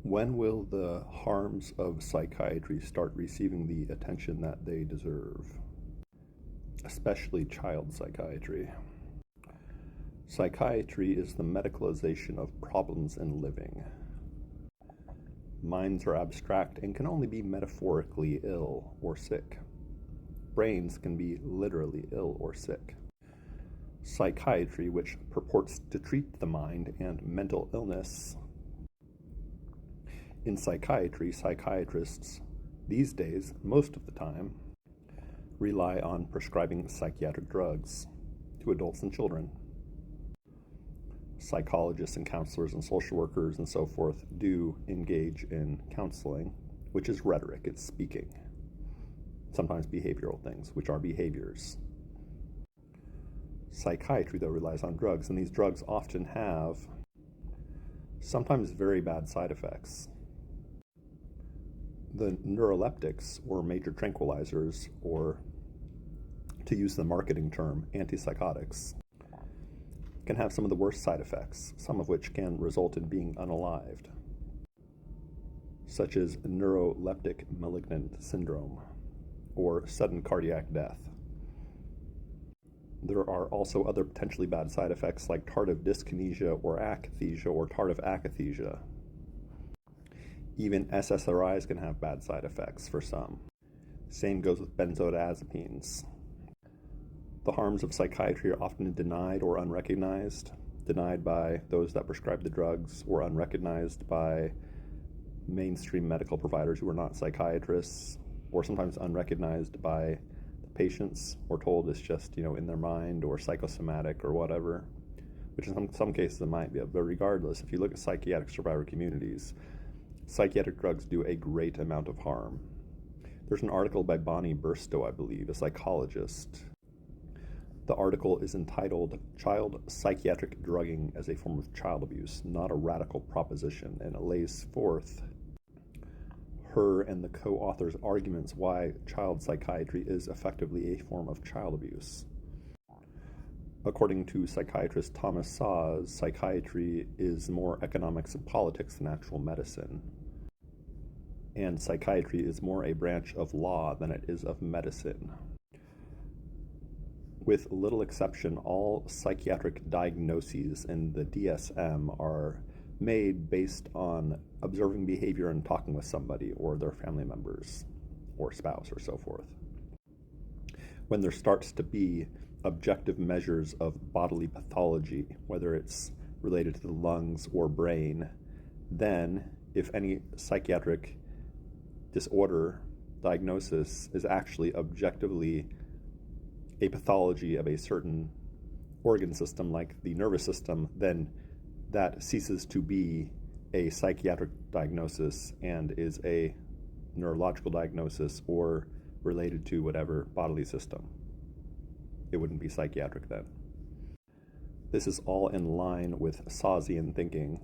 When will the harms of psychiatry start receiving the attention that they deserve? Especially child psychiatry. Psychiatry is the medicalization of problems in living. Minds are abstract and can only be metaphorically ill or sick. Brains can be literally ill or sick. Psychiatry, which purports to treat the mind and mental illness. In psychiatry, psychiatrists, these days, most of the time, rely on prescribing psychiatric drugs to adults and children. Psychologists and counselors and social workers and so forth do engage in counseling, which is rhetoric, it's speaking. Sometimes behavioral things, which are behaviors. Psychiatry, though, relies on drugs, and these drugs often have sometimes very bad side effects. The neuroleptics, or major tranquilizers, or to use the marketing term, antipsychotics, can have some of the worst side effects, some of which can result in being unalived, such as neuroleptic malignant syndrome or sudden cardiac death. There are also other potentially bad side effects like tardive dyskinesia or akathisia or tardive akathisia. Even SSRIs can have bad side effects for some. Same goes with benzodiazepines. The harms of psychiatry are often denied or unrecognized, denied by those that prescribe the drugs or unrecognized by mainstream medical providers who are not psychiatrists, or sometimes unrecognized by the patients, or told it's just, in their mind or psychosomatic or whatever, which in some cases it might be. But regardless, if you look at psychiatric survivor communities, psychiatric drugs do a great amount of harm. There's an article by Bonnie Burstow, I believe, a psychologist. The article is entitled "Child Psychiatric Drugging as a Form of Child Abuse, Not a Radical Proposition," and it lays forth her and the co-author's arguments why child psychiatry is effectively a form of child abuse. According to psychiatrist Thomas Szasz, psychiatry is more economics and politics than actual medicine. And psychiatry is more a branch of law than it is of medicine. With little exception, all psychiatric diagnoses in the DSM are made based on observing behavior and talking with somebody or their family members or spouse or so forth. When there starts to be objective measures of bodily pathology, whether it's related to the lungs or brain, then if any psychiatric disorder diagnosis is actually objectively a pathology of a certain organ system like the nervous system, then that ceases to be a psychiatric diagnosis and is a neurological diagnosis or related to whatever bodily system. It wouldn't be psychiatric then. This is all in line with Szaszian thinking.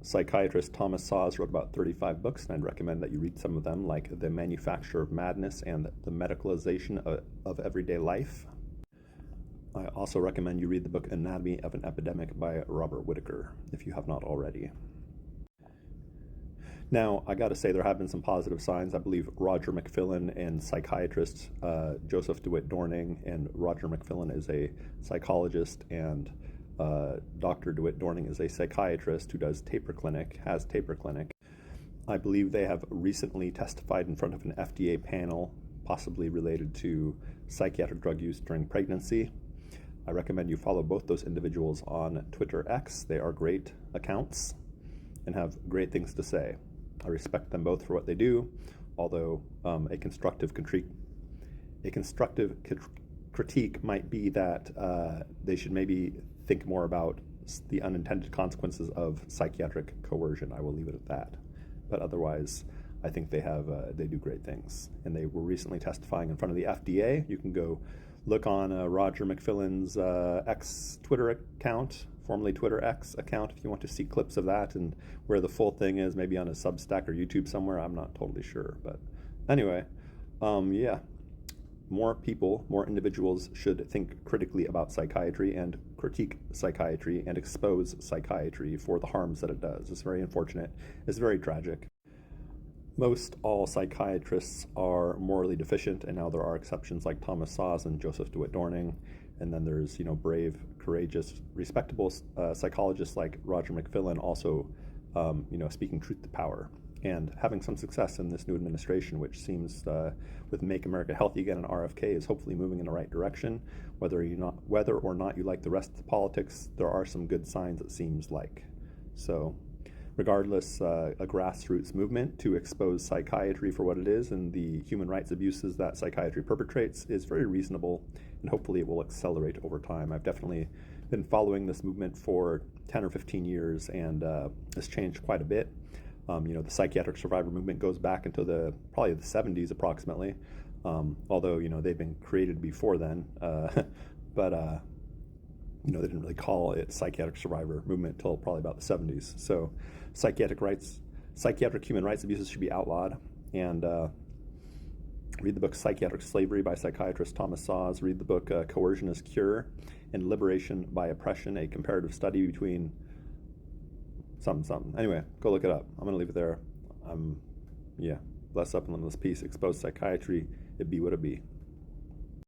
Psychiatrist Thomas Szasz wrote about 35 books, and I'd recommend that you read some of them, like The Manufacture of Madness and The Medicalization of Everyday Life. I also recommend you read the book Anatomy of an Epidemic by Robert Whitaker, if you have not already. Now, I gotta say, there have been some positive signs. I believe Roger McFillin and psychiatrist Joseph DeWitt Dorning, and Roger McFillin is a psychologist, and Dr. DeWitt Dorning is a psychiatrist who has taper clinic. I believe they have recently testified in front of an FDA panel, possibly related to psychiatric drug use during pregnancy. I recommend you follow both those individuals on Twitter X. They are great accounts and have great things to say. I respect them both for what they do, although a constructive critique might be that they should maybe think more about the unintended consequences of psychiatric coercion. I will leave it at that. But otherwise, I think they do great things. And they were recently testifying in front of the FDA. You can go look on Roger McFillin's X Twitter account, formerly Twitter X account, if you want to see clips of that and where the full thing is, maybe on a Substack or YouTube somewhere. I'm not totally sure. But anyway, yeah. more people, more individuals should think critically about psychiatry and critique psychiatry and expose psychiatry for the harms that it does. It's very unfortunate. It's very tragic. Most all psychiatrists are morally deficient, and now there are exceptions like Thomas Szasz and Joseph DeWitt-Dorning, and then there's brave, courageous, respectable psychologists like Roger McFillin also speaking truth to power and having some success in this new administration, which seems with Make America Healthy Again and RFK is hopefully moving in the right direction. Whether or not you like the rest of the politics, there are some good signs, it seems like. So regardless, a grassroots movement to expose psychiatry for what it is and the human rights abuses that psychiatry perpetrates is very reasonable, and hopefully it will accelerate over time. I've definitely been following this movement for 10 or 15 years, and it's changed quite a bit. The psychiatric survivor movement goes back into probably the 70s approximately, although they've been created before then, but they didn't really call it psychiatric survivor movement until probably about the 70s. So psychiatric human rights abuses should be outlawed. And read the book Psychiatric Slavery by psychiatrist Thomas Szasz. Read the book Coercion as Cure and Liberation by Oppression, a comparative study between something. Anyway, go look it up. I'm going to leave it there. Bless up and limitless peace. Expose psychiatry. It be what it be.